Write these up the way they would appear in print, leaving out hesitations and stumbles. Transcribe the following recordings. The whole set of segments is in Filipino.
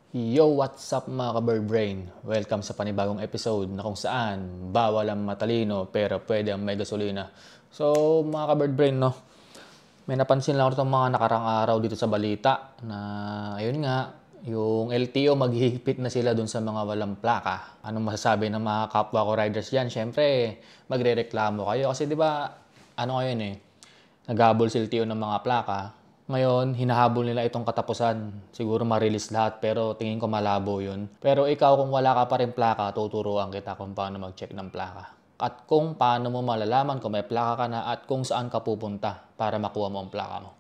Yo, what's up mga ka-bird brain? Welcome sa panibagong episode na kung saan bawal ang matalino pero pwede ang may gasolina. So mga ka-bird brain, no? May napansin lang ako itong mga nakarang araw dito sa balita na ayun nga, yung LTO maghihigpit na sila dun sa mga walang plaka. Anong masasabi ng mga kapwa ko riders yan? Siyempre, magrereklamo kayo kasi di ba ano ngayon eh, naghabol si LTO ng mga plaka. Ngayon, hinahabol nila itong katapusan. Siguro ma-release lahat pero tingin ko malabo yun. Pero ikaw kung wala ka pa rin plaka, tuturuan kita kung paano mag-check ng plaka. At kung paano mo malalaman kung may plaka ka na at kung saan ka pupunta para makuha mo ang plaka mo.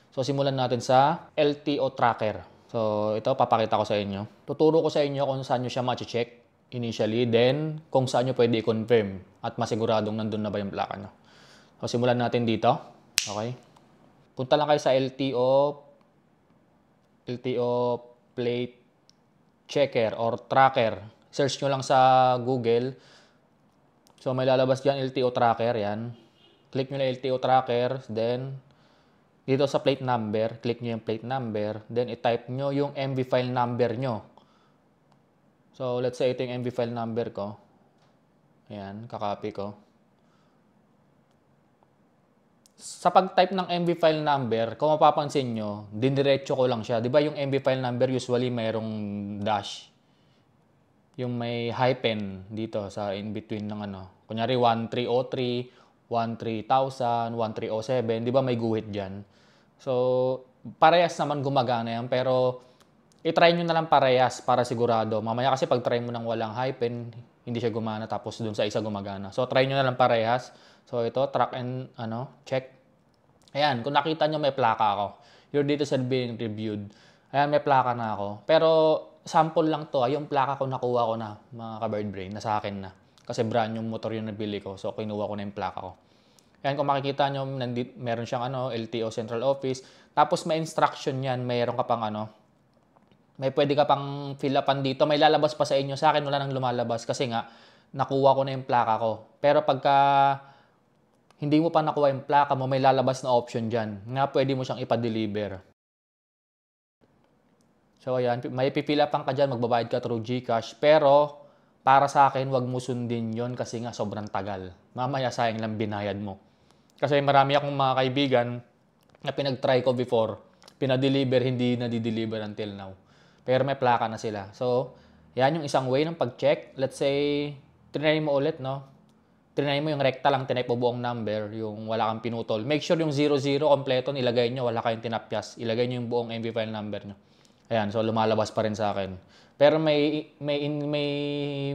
So simulan natin sa LTO tracker. So ito papakita ko sa inyo. Tuturo ko sa inyo kung saan nyo siya ma-check initially. Then kung saan nyo pwede i-confirm at masiguradong nandun na ba yung plaka nyo. So simulan natin dito. Okay. Punta lang kayo sa LTO plate checker or tracker. Search nyo lang sa Google. So may lalabas dyan LTO tracker, yan. Click nyo na LTO tracker, then dito sa plate number, click nyo yung plate number, then i-type nyo yung MV file number nyo. So let's say ito yung MV file number ko. Ayan, kakopy ko. Sa pag-type ng MV file number, kung mapapansin nyo, diniretso ko lang siya. Di ba yung MV file number usually mayroong dash? Yung may hyphen dito sa in-between ng ano. Kunyari 1303, 13000, 1307. Di ba may guhit dyan? So, parehas naman gumagana yan. Pero, i-try nyo na lang parehas para sigurado. Mamaya kasi pag try mo ng walang hyphen, hindi siya gumana tapos dun sa isa gumagana. So, try nyo na lang parehas. So, ito, track and check. Ayan, kung nakita nyo may plaka ako. Your data are being reviewed. Ayan, may plaka na ako. Pero, sample lang to. Yung plaka ko nakuha ko na, mga ka-bird brain, na sa akin na. Kasi brand yung motor yung nabili ko. So, kinuha ko na yung plaka ko. Ayan, kung makikita nyo, meron siyang LTO Central Office. Tapos, may instruction yan. Mayroon ka pang may pwede ka pang fill upan dito. May lalabas pa sa inyo. Sa akin, wala nang lumalabas. Kasi nga, nakuha ko na yung plaka ko. Pero pagka hindi mo pa nakuha yung plaka mo, may lalabas na option dyan. Nga pwede mo siyang ipa-deliver. So ayan, may pipilapan ka dyan, magbabayad ka through GCash. Pero para sa akin, wag mo sundin yon kasi nga sobrang tagal. Mamaya sayang lang binayad mo. Kasi marami akong mga kaibigan na pinag-try ko before. Pinadeliver, hindi na-deliver until now. Pero may plaka na sila. So, yan yung isang way ng pag-check. Let's say, trinay mo ulit, no? Trinay mo yung rekta lang, tinay po buong number, yung wala kang pinutol. Make sure yung 00 kompleto, nilagay nyo, wala kayong tinapyas. Ilagay nyo yung buong MV file number nyo. Ayan, so lumalabas pa rin sa akin. Pero may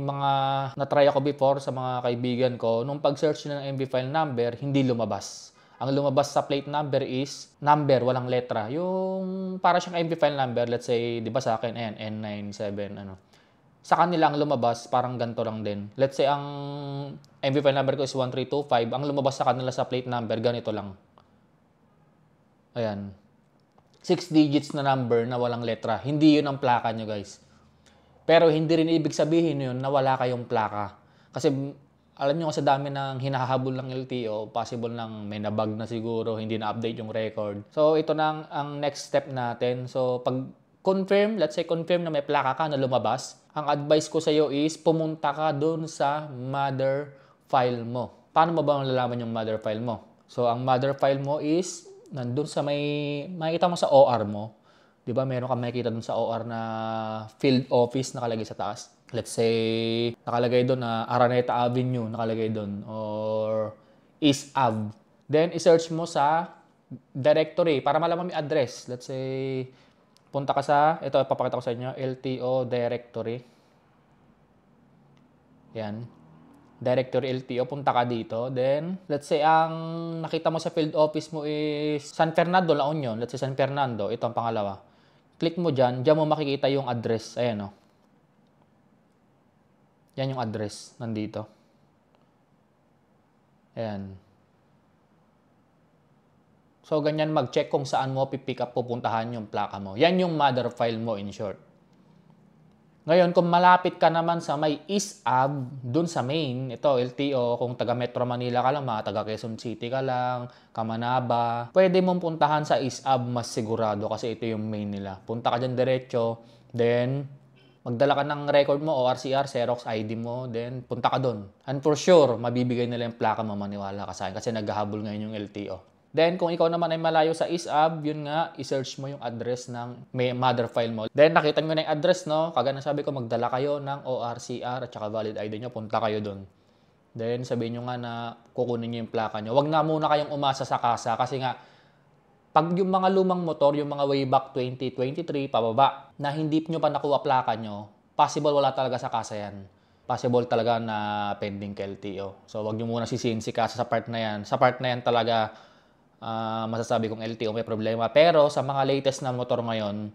mga na-try ako before sa mga kaibigan ko, nung pag-search ng MV file number, hindi lumabas. Ang lumabas sa plate number is number, walang letra. Yung para siyang MV file number, let's say, di ba sa akin, ayan, N97, sa kanila ang lumabas, parang ganito lang din. Let's say, ang MV file number ko is 1325. Ang lumabas sa kanila sa plate number, ganito lang. Ayan. 6 digits na number na walang letra. Hindi yun ang plaka nyo, guys. Pero hindi rin ibig sabihin yun na wala kayong plaka. Kasi alam nyo sa dami ng hinahabol ng LTO, possible nang may nabag na siguro, hindi na-update yung record. So, ito na ang next step natin. So, pag confirm, let's say confirm na may plaka ka na lumabas, ang advice ko sa iyo is pumunta ka doon sa mother file mo. Paano mo ba malalaman yung mother file mo? So, ang mother file mo is nandun sa makikita mo sa OR mo. 'Di ba? Meron kang makikita doon sa OR na field office nakalagay sa taas. Let's say nakalagay doon na Araneta Avenue nakalagay doon or East Ave. Then i-search mo sa directory para malaman mo yung address. Let's say punta ka sa, ito ipapakita ko sa inyo, LTO directory. Yan. Directory LTO, punta ka dito. Then, let's say, ang nakita mo sa field office mo is San Fernando, La Union. Let's say San Fernando, ito ang pangalawa. Click mo dyan, dyan mo makikita yung address. Ayan o. Yan yung address, nandito. Ayan. So, ganyan mag-check kung saan mo pipick up, pupuntahan yung plaka mo. Yan yung mother file mo in short. Ngayon, kung malapit ka naman sa may East Ave, dun sa main, ito LTO, kung taga Metro Manila ka lang, mga taga Quezon City ka lang, Kamanaba, pwede mong puntahan sa East Ave mas sigurado kasi ito yung main nila. Punta ka dyan diretso, Then, magdala ka ng record mo, ORCR, Xerox ID mo, then punta ka doon. And for sure, mabibigay nila yung plaka mo, maniwala ka sa akin kasi naghahabol ngayon yung LTO. Then, kung ikaw naman ay malayo sa ISAB, yun nga, i-search mo yung address ng may mother file mo. Then, nakita nyo na yung address, no? Kagaya na sabi ko, magdala kayo ng ORCR at saka valid ID nyo, punta kayo doon. Then, sabihin nyo nga na kukunin nyo yung plaka nyo. Huwag na muna kayong umasa sa kasa kasi nga, pag yung mga lumang motor, yung mga way back 2023, pababa, na hindi nyo pa nakuha plaka nyo, possible wala talaga sa kasa yan. Possible talaga na pending LTO. So, wag nyo muna sisihin si kasa sa part na yan. Sa part na yan talaga, masasabi kong LTO may problema. Pero sa mga latest na motor ngayon,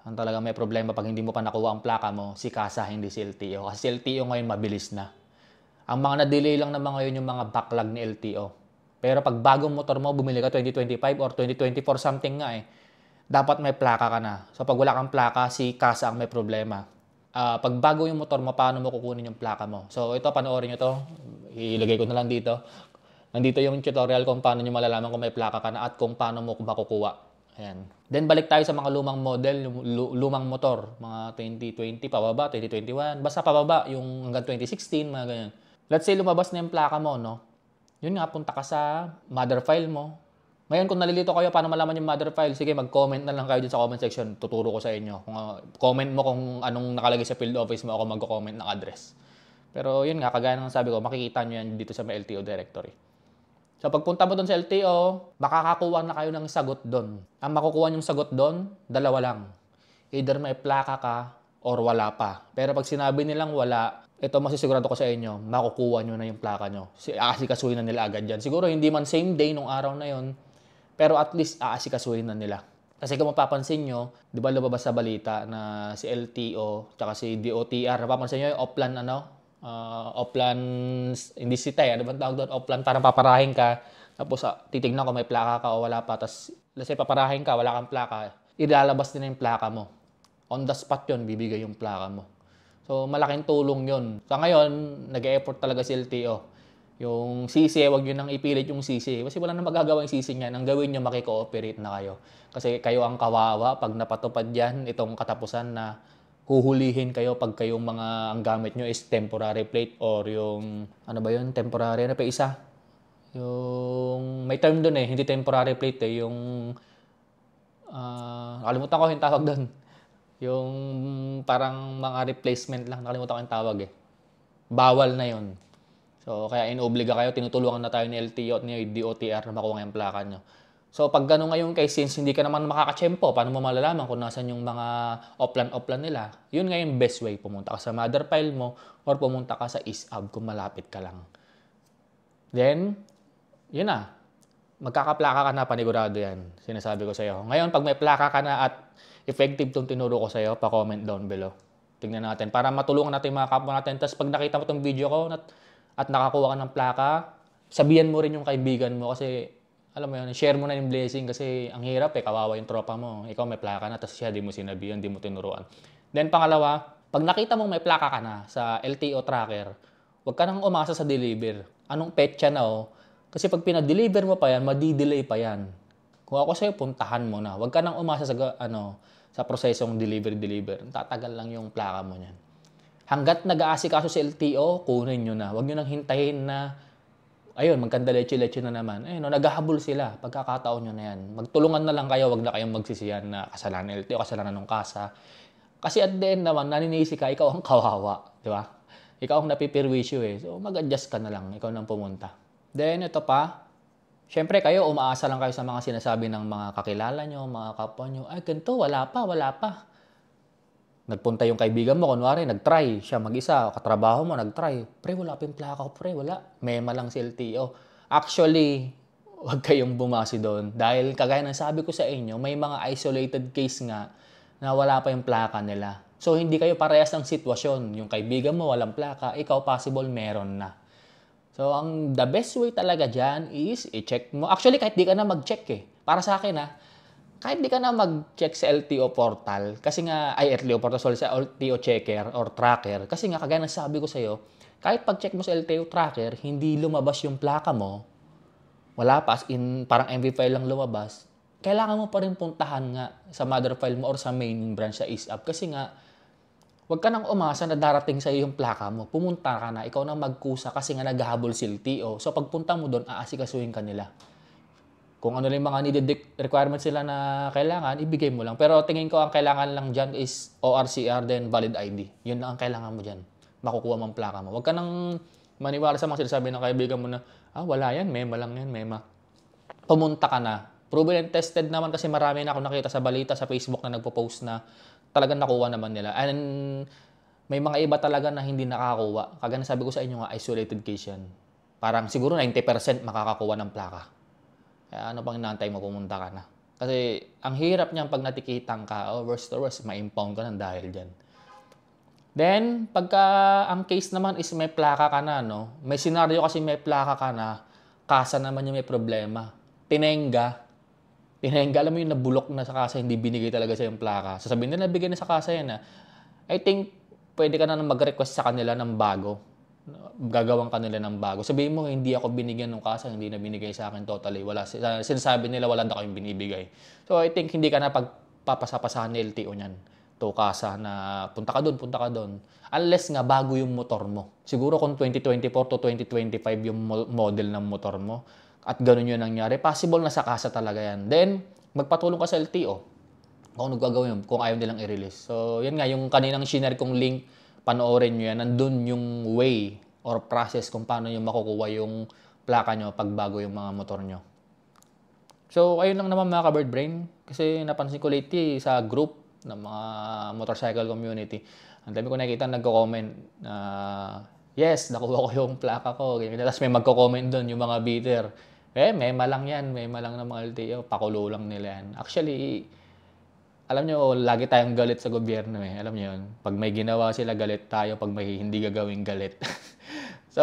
ang talaga may problema pag hindi mo pa nakuha ang plaka mo, si kasa, hindi si LTO. Kasi si LTO ngayon mabilis na. Ang mga na-delay lang naman ngayon yung mga backlog ni LTO. Pero pag bagong motor mo, bumili ka 2025 or 2024 something nga dapat may plaka ka na. So pag wala kang plaka, si kasa ang may problema. Pag bago yung motor mo, paano mo kukunin yung plaka mo? So ito, panoorin nyo to. Ilagay ko na lang dito. Nandito yung tutorial kung paano nyo malalaman kung may plaka ka na at kung paano mo makukuha. Ayan. Then balik tayo sa mga lumang model, lumang motor. Mga 2020 pababa, 2021. Basta pababa, yung hanggang 2016, mga ganyan. Let's say lumabas na yung plaka mo, no? Yun nga, punta ka sa mother file mo. Ngayon, kung nalilito kayo, paano malaman yung mother file? Sige, mag-comment na lang kayo dyan sa comment section. Tuturo ko sa inyo. Comment mo kung anong nakalagay sa field office mo, ako mag-comment ng address. Pero yun nga, kagaya ng sabi ko, makikita nyo yan dito sa may LTO directory. So, pagpunta mo doon sa LTO, makakakuha na kayo ng sagot doon. Ang makukuha nyong sagot doon, dalawa lang. Either may plaka ka or wala pa. Pero pag sinabi nilang wala, ito masisigurado ko sa inyo, makukuha nyo na yung plaka nyo. Aasikasuhin na nila agad yan. Siguro hindi man same day nung araw na yon, pero at least aasikasuhin na nila. Kasi kung mapapansin nyo, di ba lumabas sa balita na si LTO tsaka si DOTR, napapansin nyo yung Oplan, Oplan, hindi sitay, ano ba tawag doon? Oplan, parang paparahin ka, tapos titignan ko may plaka ka o wala pa, tapos let's say paparahin ka, wala kang plaka, ilalabas din yung plaka mo. On the spot yun, bibigay yung plaka mo. So, malaking tulong yun. Sa ngayon, nag-e-effort talaga si LTO. Yung sisi, wag yun nang ipilit yung sisi. Kasi wala na magagawa yung sisi niyan. Ang gawin nyo, makikooperate na kayo. Kasi kayo ang kawawa pag napatupad yan, itong katapusan na huhulihin kayo pag kayong mga, ang gamit nyo is temporary plate or yung, ano ba yun, temporary, ano pa isa? Yung, may term dun hindi temporary plate yung, nakalimutan ko yung tawag dun. Yung parang mga replacement lang, nakalimutan ko yung tawag Bawal na yun. So, kaya inobliga kayo, tinutulungan na tayo ni LTO at ni DOTR na makuha yung plaka nyo. So, pag gano'n ngayon case, since hindi ka naman makakachempo, paano mo malalaman kung nasan yung mga offline nila? Yun nga yung best way. Pumunta ka sa mother file mo or pumunta ka sa ISAB kung malapit ka lang. Then, yun na. Magkakaplaka ka na, panigurado yan. Sinasabi ko sa iyo. Ngayon, pag may plaka ka na at effective itong tinuro ko sa iyo, pa-comment down below. Tingnan natin. Para matulungan natin mga kapwa natin. Tapos pag nakita mo itong video ko at nakakuha ka ng plaka, sabihan mo rin yung kaibigan mo kasi, alam mo yun, share mo na yung blessing kasi ang hirap kawawa yung tropa mo. Ikaw may plaka na, tapos siya di mo sinabihan, di mo tinuruan. Then pangalawa, pag nakita mong may plaka ka na sa LTO tracker, huwag ka nang umasa sa deliver. Anong petsa na Kasi pag pinadeliver mo pa yan, madi-delay pa yan. Kung ako sa'yo, puntahan mo na. Huwag ka nang umasa sa prosesong deliver. Tatagal lang yung plaka mo niyan. Hanggat nag-aasikaso si LTO, kunin nyo na. Huwag nyo nang hintayin na, ayun, magkandaleche-leche na naman. Ayun, naghahabol sila. Pagkakataon nyo na yan. Magtulungan na lang kayo. Huwag na kayong magsisiyan na kasalanan LTO, kasalanan ng kasa. Kasi at the end naman, naninisi ka, ikaw ang kawawa. Di ba? Ikaw ang napipirwisyo So, mag-adjust ka na lang. Ikaw nang pumunta. Then, ito pa. Siyempre kayo, umaasa lang kayo sa mga sinasabi ng mga kakilala nyo, mga kapwa nyo. Ay, ganito, wala pa. Nagpunta yung kaibigan mo, kunwari, nag-try. Siya mag-isa, katrabaho mo, nag-try. Pre, wala pa yung plaka ko, pre, wala. Mema lang si LTO. Actually, huwag kayong bumasi doon. Dahil kagaya ng sabi ko sa inyo, may mga isolated case nga na wala pa yung plaka nila. So, hindi kayo parehas ng sitwasyon. Yung kaibigan mo, walang plaka. Ikaw, possible, meron na. So, the best way talaga dyan is i-check mo. Actually, kahit di ka na mag-check Para sa akin kahit di ka na mag-check sa LTO portal, kasi nga, LTO portal, sa LTO checker or tracker, kasi nga, kagaya ng sabi ko sa'yo, kahit pag-check mo sa LTO tracker, hindi lumabas yung plaka mo, wala pa, as in, parang MV file lang lumabas, kailangan mo pa rin puntahan nga sa mother file mo or sa main branch sa ISAB. Kasi nga, Huwag ka nang umasa na darating sa iyo yung plaka mo. Pumunta ka na, ikaw nang magkusa kasi nga naghahabol si LTO. So pagpunta mo doon, aasikasuhin ka nila. Kung ano lang mga needed requirements sila na kailangan, ibigay mo lang. Pero tingin ko ang kailangan lang dyan is ORCR then valid ID. Yun lang ang kailangan mo dyan. Makukuha mo ang plaka mo. Huwag ka nang maniwala sa mga sinasabi ng kaibigan mo na, wala yan, mema lang yan, mema. Pumunta ka na. Proven and tested naman kasi marami na ako nakita sa balita sa Facebook na nagpo-post na talagang nakuha naman nila. And may mga iba talaga na hindi nakakakuha. Kagaya na sabi ko sa inyo nga, isolated case yan. Parang siguro 90% makakakuha ng plaka. Kaya ano pang inaantay mo, pumunta ka na. Kasi ang hirap niyan pag natikitang ka, worst to worst, ma-impound ka na dahil dyan. Then, pagka ang case naman is may plaka ka na, no? May senaryo kasi may plaka ka na, kasa naman yung may problema. Tinengga, alam mo yung nabulok na sa kasa, hindi binigay talaga sa yung plaka. Sasabihin nila, nabigay na sa kasa yan. I think, pwede ka na mag-request sa kanila ng bago. Gagawang kanila ng bago. Sabihin mo, hindi ako binigyan ng kasa, hindi na binigay sa akin totally. Wala, sinasabi nila, wala na kayong binibigay. So, I think, hindi ka na pagpapasapasahan ni LTO niyan. To kasa na punta ka doon. Unless nga bago yung motor mo. Siguro kung 2024 to 2025 yung model ng motor mo, at ganun yun nangyari, possible na sa kasa talaga yan. Then, magpatulong ka sa LTO kung ano gagawin yun, kung ayaw nilang i-release. So, yan nga, yung kaninang share kong link, panoorin nyo yan. Nandun yung way or process kung paano yung makukuha yung plaka nyo pag bago yung mga motor nyo. So, ayun lang naman mga ka-bird brain. Kasi napansin ko lately sa group ng mga motorcycle community, ang dami ko nakikita nagko-comment na yes, nakuha ko yung plaka ko. Tapos may magko-comment doon yung mga beater. Mema lang yan. Mema lang ng mga LTO. Pakulo lang nila yan. Actually, alam nyo, lagi tayong galit sa gobyerno eh. Alam nyo yun. Pag may ginawa sila, galit tayo. Pag may hindi gagawin, galit. So,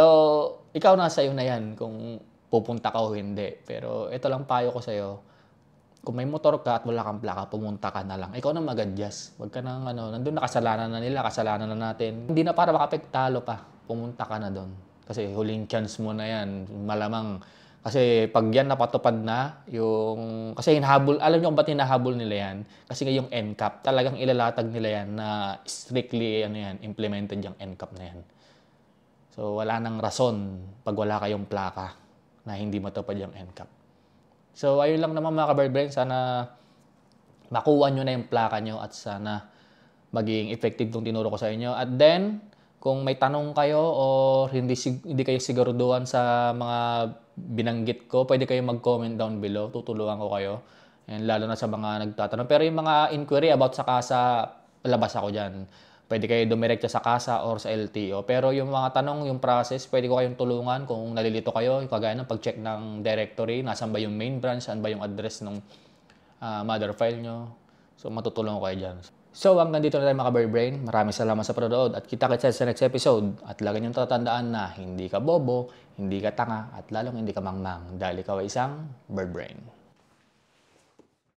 ikaw nasa iyo na yan kung pupunta ka o hindi. Pero ito lang payo ko sa'yo. Kung may motor ka at wala kang plaka, pumunta ka na lang. Ikaw na mag-adjust. Huwag ka nang nandun na kasalanan na nila, kasalanan na natin. Hindi na para makapagtalo pa. Pumunta ka na doon. Kasi huling chance mo na yan. Malamang. Kasi pag yan napatupad na, yung... Kasi hinahabol, alam nyo kung ba't hinahabol nila yan? Kasi yung NCAP, talagang ilalatag nila yan na strictly implemented yung NCAP na yan. So wala nang rason pag wala kayong plaka na hindi matupad yung NCAP. So ayun lang naman mga ka-bird brain. Sana makuha nyo na yung plaka nyo at sana maging effective itong tinuro ko sa inyo. At then, kung may tanong kayo o hindi kayo siguraduhan sa mga binanggit ko, pwede kayo mag-comment down below. Tutulungan ko kayo. And lalo na sa mga nagtatanong. Pero yung mga inquiry about sa kasa, labas ako dyan. Pwede kayo dumiretso sa kasa or sa LTO. Pero yung mga tanong, yung process, pwede ko kayong tulungan kung nalilito kayo. Kagaya ng pag-check ng directory, nasan ba yung main branch, saan ba yung address ng mother file nyo. So matutulungan ko kayo dyan. So hanggang dito na tayo mga ka-bird brain. Maraming salamat sa panonood at kita-kits sa next episode. At lagi niyong tatandaan na hindi ka bobo, hindi ka tanga, at lalong hindi ka mangmang dahil ikaw ay isang bird brain.